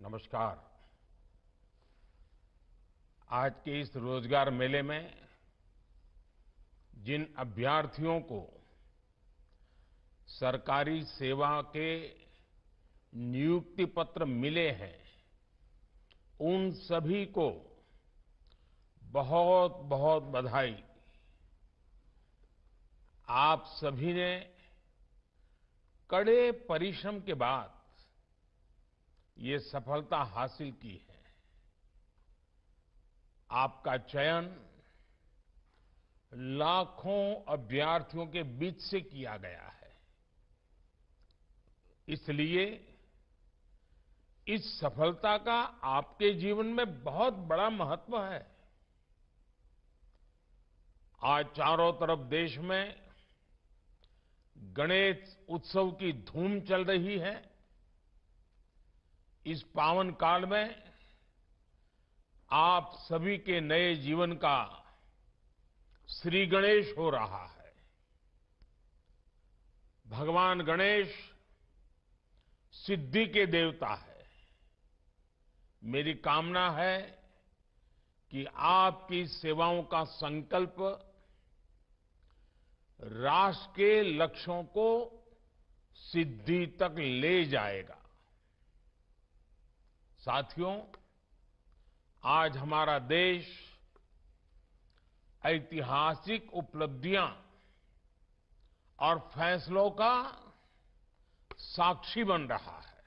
नमस्कार। आज के इस रोजगार मेले में जिन अभ्यर्थियों को सरकारी सेवा के नियुक्ति पत्र मिले हैं, उन सभी को बहुत बहुत बधाई। आप सभी ने कड़े परिश्रम के बाद ये सफलता हासिल की है। आपका चयन लाखों अभ्यर्थियों के बीच से किया गया है। इसलिए इस सफलता का आपके जीवन में बहुत बड़ा महत्व है। आज चारों तरफ देश में गणेश उत्सव की धूम चल रही है। इस पावन काल में आप सभी के नए जीवन का श्री गणेश हो रहा है। भगवान गणेश सिद्धि के देवता है। मेरी कामना है कि आपकी सेवाओं का संकल्प राष्ट्र के लक्ष्यों को सिद्धि तक ले जाएगा। साथियों, आज हमारा देश ऐतिहासिक उपलब्धियां और फैसलों का साक्षी बन रहा है।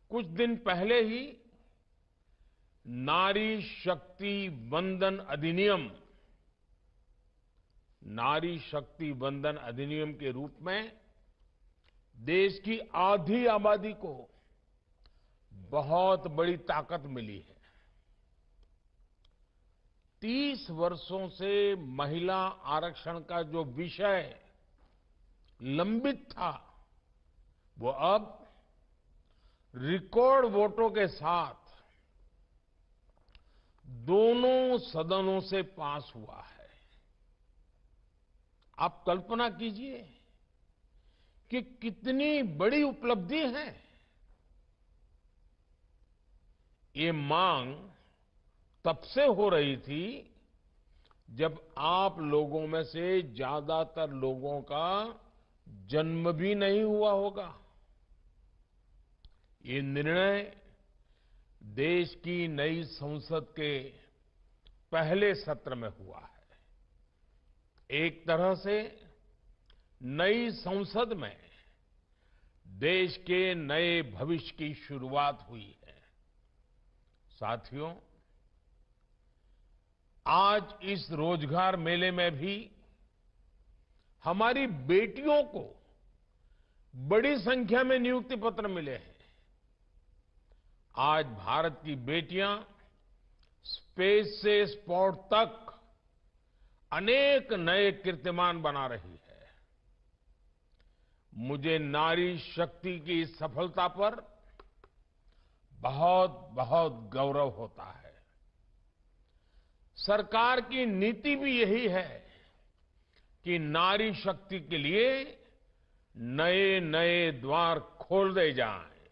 कुछ दिन पहले ही नारी शक्ति वंदन अधिनियम के रूप में देश की आधी आबादी को बहुत बड़ी ताकत मिली है। 30 वर्षों से महिला आरक्षण का जो विषय लंबित था, वो अब रिकॉर्ड वोटों के साथ दोनों सदनों से पास हुआ है। आप कल्पना कीजिए कि कितनी बड़ी उपलब्धि है। ये मांग तब से हो रही थी जब आप लोगों में से ज्यादातर लोगों का जन्म भी नहीं हुआ होगा। ये निर्णय देश की नई संसद के पहले सत्र में हुआ है। एक तरह से नई संसद में देश के नए भविष्य की शुरुआत हुई है। साथियों, आज इस रोजगार मेले में भी हमारी बेटियों को बड़ी संख्या में नियुक्ति पत्र मिले हैं। आज भारत की बेटियां स्पेस से स्पोर्ट तक अनेक नए कीर्तिमान बना रही है। मुझे नारी शक्ति की इस सफलता पर बहुत बहुत गौरव होता है। सरकार की नीति भी यही है कि नारी शक्ति के लिए नए नए द्वार खोल दे जाएं।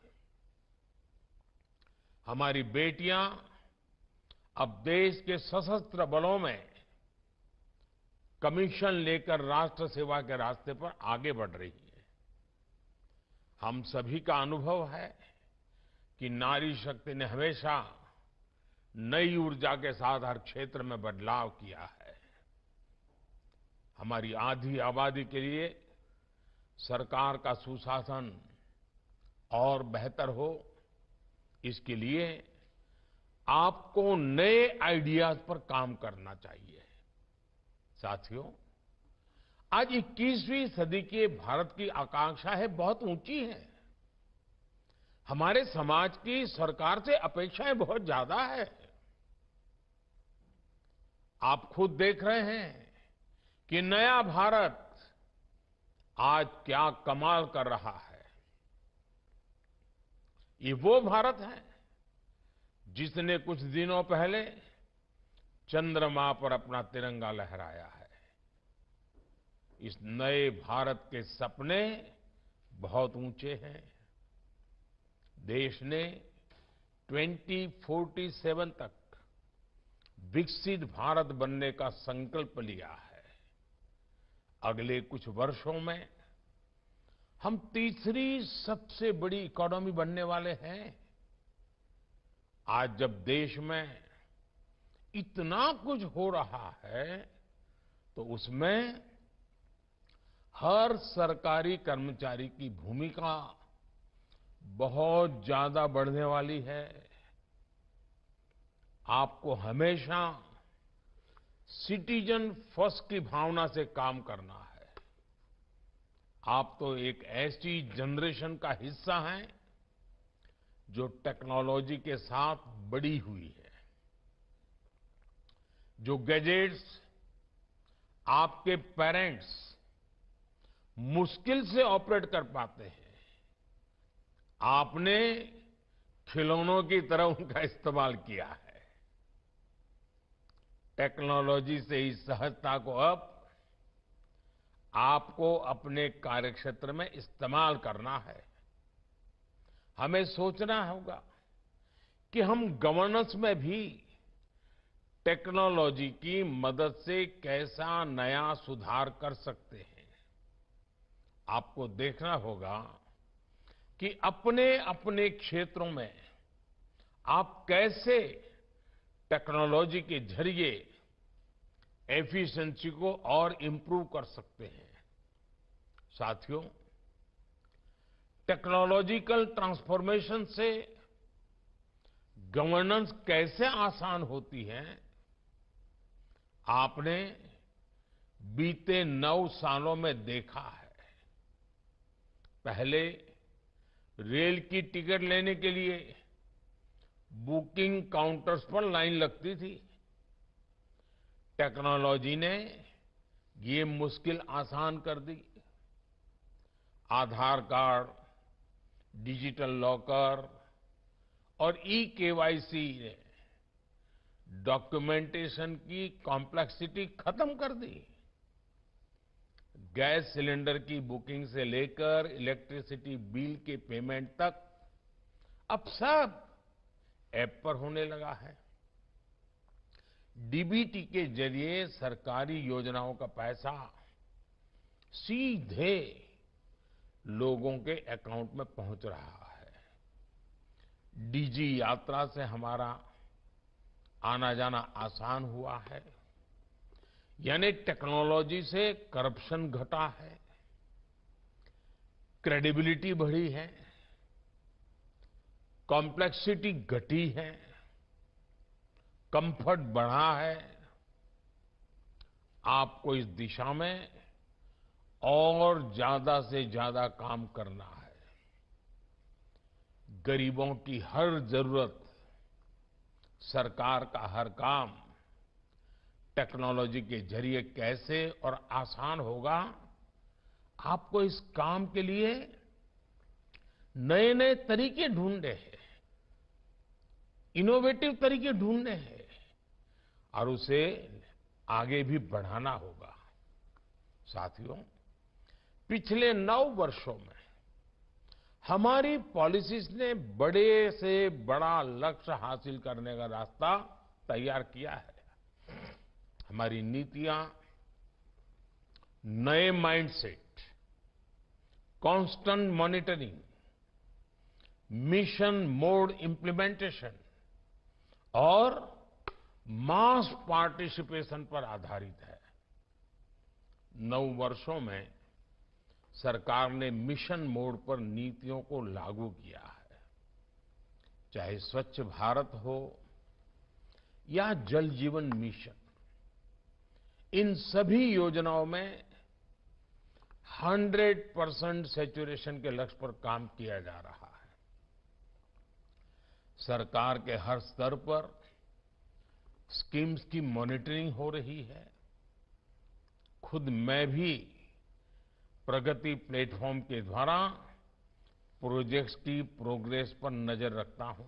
हमारी बेटियां अब देश के सशस्त्र बलों में कमीशन लेकर राष्ट्र सेवा के रास्ते पर आगे बढ़ रही है। हम सभी का अनुभव है कि नारी शक्ति ने हमेशा नई ऊर्जा के साथ हर क्षेत्र में बदलाव किया है। हमारी आधी आबादी के लिए सरकार का सुशासन और बेहतर हो, इसके लिए आपको नए आइडियाज पर काम करना चाहिए। साथियों, आज 21वीं सदी के भारत की आकांक्षा है बहुत ऊंची है। हमारे समाज की सरकार से अपेक्षाएं बहुत ज्यादा है। आप खुद देख रहे हैं कि नया भारत आज क्या कमाल कर रहा है। ये वो भारत है जिसने कुछ दिनों पहले चंद्रमा पर अपना तिरंगा लहराया है। इस नए भारत के सपने बहुत ऊंचे हैं। देश ने 2047 तक विकसित भारत बनने का संकल्प लिया है। अगले कुछ वर्षों में हम तीसरी सबसे बड़ी इकोनॉमी बनने वाले हैं। आज जब देश में इतना कुछ हो रहा है तो उसमें हर सरकारी कर्मचारी की भूमिका बहुत ज्यादा बढ़ने वाली है। आपको हमेशा सिटीजन फर्स्ट की भावना से काम करना है। आप तो एक ऐसी जनरेशन का हिस्सा हैं जो टेक्नोलॉजी के साथ बड़ी हुई है। जो गैजेट्स आपके पेरेंट्स मुश्किल से ऑपरेट कर पाते हैं, आपने खिलौनों की तरह उनका इस्तेमाल किया है। टेक्नोलॉजी से इस सहजता को अब आपको अपने कार्यक्षेत्र में इस्तेमाल करना है। हमें सोचना होगा कि हम गवर्नेंस में भी टेक्नोलॉजी की मदद से कैसा नया सुधार कर सकते हैं। आपको देखना होगा कि अपने अपने क्षेत्रों में आप कैसे टेक्नोलॉजी के जरिए एफिशिएंसी को और इंप्रूव कर सकते हैं। साथियों, टेक्नोलॉजिकल ट्रांसफॉर्मेशन से गवर्नेंस कैसे आसान होती है, आपने बीते 9 सालों में देखा है। पहले रेल की टिकट लेने के लिए बुकिंग काउंटर्स पर लाइन लगती थी। टेक्नोलॉजी ने ये मुश्किल आसान कर दी। आधार कार्ड, डिजिटल लॉकर और ई-केवाईसी ने डॉक्यूमेंटेशन की कॉम्प्लेक्सिटी खत्म कर दी। गैस सिलेंडर की बुकिंग से लेकर इलेक्ट्रिसिटी बिल के पेमेंट तक अब सब ऐप पर होने लगा है। डीबीटी के जरिए सरकारी योजनाओं का पैसा सीधे लोगों के अकाउंट में पहुंच रहा है। डीजी यात्रा से हमारा आना जाना आसान हुआ है। यानी टेक्नोलॉजी से करप्शन घटा है, क्रेडिबिलिटी बढ़ी है, कॉम्प्लेक्सिटी घटी है, कंफर्ट बढ़ा है। आपको इस दिशा में और ज्यादा से ज्यादा काम करना है। गरीबों की हर जरूरत, सरकार का हर काम टेक्नोलॉजी के जरिए कैसे और आसान होगा, आपको इस काम के लिए नए नए तरीके ढूंढने हैं, इनोवेटिव तरीके ढूंढने हैं और उसे आगे भी बढ़ाना होगा। साथियों, पिछले 9 वर्षों में हमारी पॉलिसीज ने बड़े से बड़ा लक्ष्य हासिल करने का रास्ता तैयार किया है। हमारी नीतियां नए mindset, constant monitoring, mission mode implementation और मास पार्टिसिपेशन पर आधारित है। 9 वर्षों में सरकार ने मिशन मोड पर नीतियों को लागू किया है। चाहे स्वच्छ भारत हो या जल जीवन मिशन, इन सभी योजनाओं में 100% सैचुरेशन के लक्ष्य पर काम किया जा रहा है। सरकार के हर स्तर पर स्कीम्स की मॉनिटरिंग हो रही है। खुद मैं भी प्रगति प्लेटफॉर्म के द्वारा प्रोजेक्ट्स की प्रोग्रेस पर नजर रखता हूं।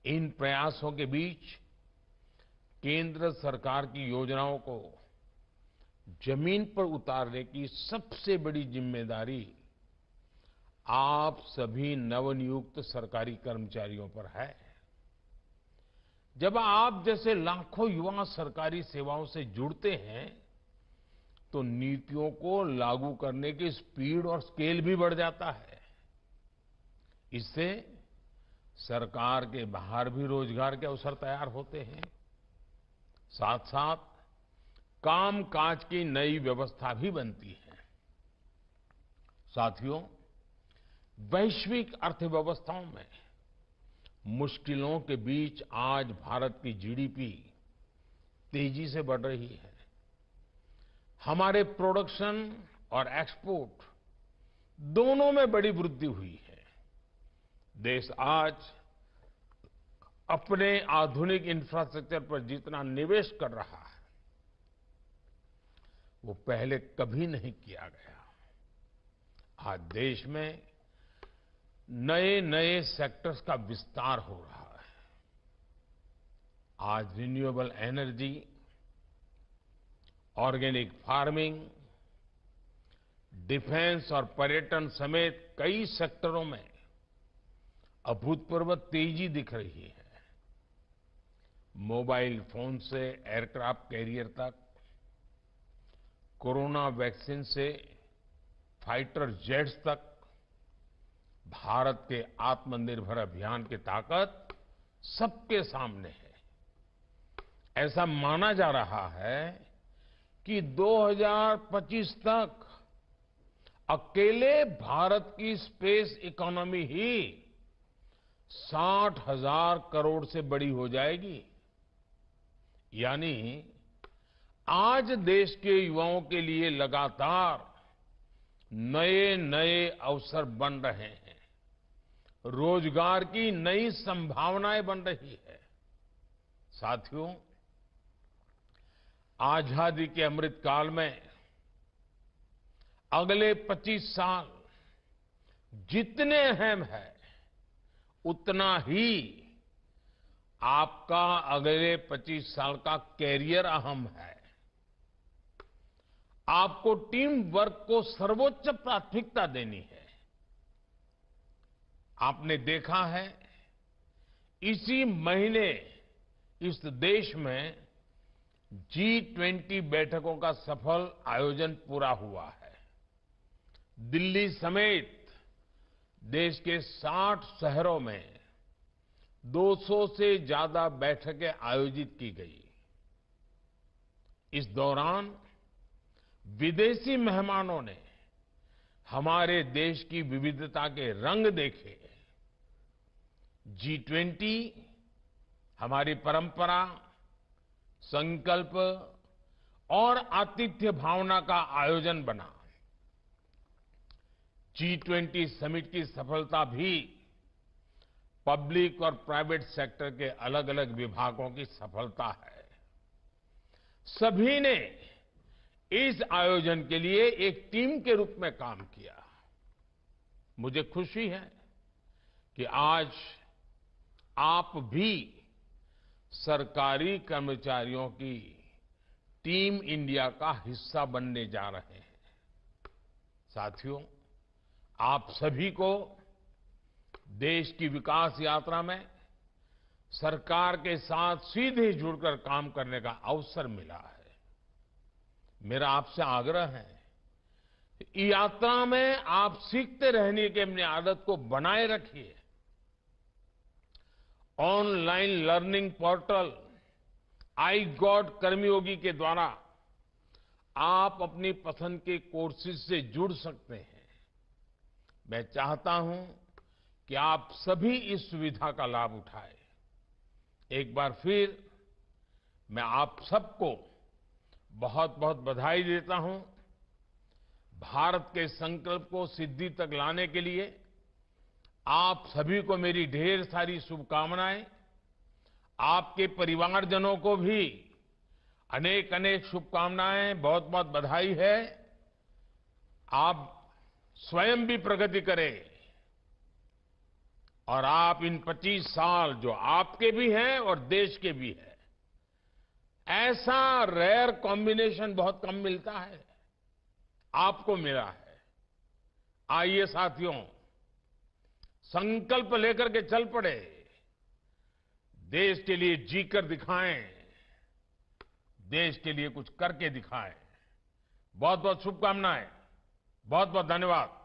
इन प्रयासों के बीच केंद्र सरकार की योजनाओं को जमीन पर उतारने की सबसे बड़ी जिम्मेदारी आप सभी नवनियुक्त सरकारी कर्मचारियों पर है। जब आप जैसे लाखों युवा सरकारी सेवाओं से जुड़ते हैं तो नीतियों को लागू करने की स्पीड और स्केल भी बढ़ जाता है। इससे सरकार के बाहर भी रोजगार के अवसर तैयार होते हैं। साथ साथ कामकाज की नई व्यवस्था भी बनती है। साथियों, वैश्विक अर्थव्यवस्थाओं में मुश्किलों के बीच आज भारत की जीडीपी तेजी से बढ़ रही है। हमारे प्रोडक्शन और एक्सपोर्ट दोनों में बड़ी वृद्धि हुई है। देश आज अपने आधुनिक इंफ्रास्ट्रक्चर पर जितना निवेश कर रहा है वो पहले कभी नहीं किया गया। आज देश में नए नए सेक्टर्स का विस्तार हो रहा है। आज renewable energy, organic farming, defence और पर्यटन समेत कई सेक्टरों में अभूतपूर्व तेजी दिख रही है। मोबाइल फोन से एयरक्राफ्ट कैरियर तक, कोरोना वैक्सीन से फाइटर जेट्स तक, भारत के आत्मनिर्भर अभियान की ताकत सबके सामने है। ऐसा माना जा रहा है कि 2025 तक अकेले भारत की स्पेस इकोनॉमी ही 60,000 करोड़ से बड़ी हो जाएगी। यानी आज देश के युवाओं के लिए लगातार नए नए अवसर बन रहे हैं। रोजगार की नई संभावनाएं बन रही है। साथियों, आजादी के अमृत काल में अगले 25 साल जितने अहम है उतना ही आपका अगले 25 साल का कैरियर अहम है। आपको टीम वर्क को सर्वोच्च प्राथमिकता देनी है। आपने देखा है इसी महीने इस देश में G20 बैठकों का सफल आयोजन पूरा हुआ है। दिल्ली समेत देश के 60 शहरों में 200 से ज्यादा बैठकें आयोजित की गई। इस दौरान विदेशी मेहमानों ने हमारे देश की विविधता के रंग देखे। G20 हमारी परंपरा, संकल्प और आतिथ्य भावना का आयोजन बना। G20 समिट की सफलता भी पब्लिक और प्राइवेट सेक्टर के अलग अलग विभागों की सफलता है। सभी ने इस आयोजन के लिए एक टीम के रूप में काम किया। मुझे खुशी है कि आज आप भी सरकारी कर्मचारियों की टीम इंडिया का हिस्सा बनने जा रहे हैं। साथियों, आप सभी को देश की विकास यात्रा में सरकार के साथ सीधे जुड़कर काम करने का अवसर मिला है। मेरा आपसे आग्रह है कि यात्रा में आप सीखते रहने की अपनी आदत को बनाए रखिए। Online learning portal iGOT Karmayogi के द्वारा आप अपनी पसंद के कोर्सेज से जुड़ सकते हैं। मैं चाहता हूं कि आप सभी इस सुविधा का लाभ उठाएं। एक बार फिर मैं आप सबको बहुत बहुत बधाई देता हूं। भारत के संकल्प को सिद्धि तक लाने के लिए आप सभी को मेरी ढेर सारी शुभकामनाएं। आपके परिवारजनों को भी अनेक अनेक शुभकामनाएं, बहुत बहुत बधाई है। आप स्वयं भी प्रगति करें और आप इन 25 साल जो आपके भी हैं और देश के भी हैं, ऐसा रेयर कॉम्बिनेशन बहुत कम मिलता है, आपको मिला है। आइए साथियों, संकल्प लेकर के चल पड़े, देश के लिए जीकर दिखाएं, देश के लिए कुछ करके दिखाएं। बहुत बहुत शुभकामनाएं, बहुत बहुत धन्यवाद।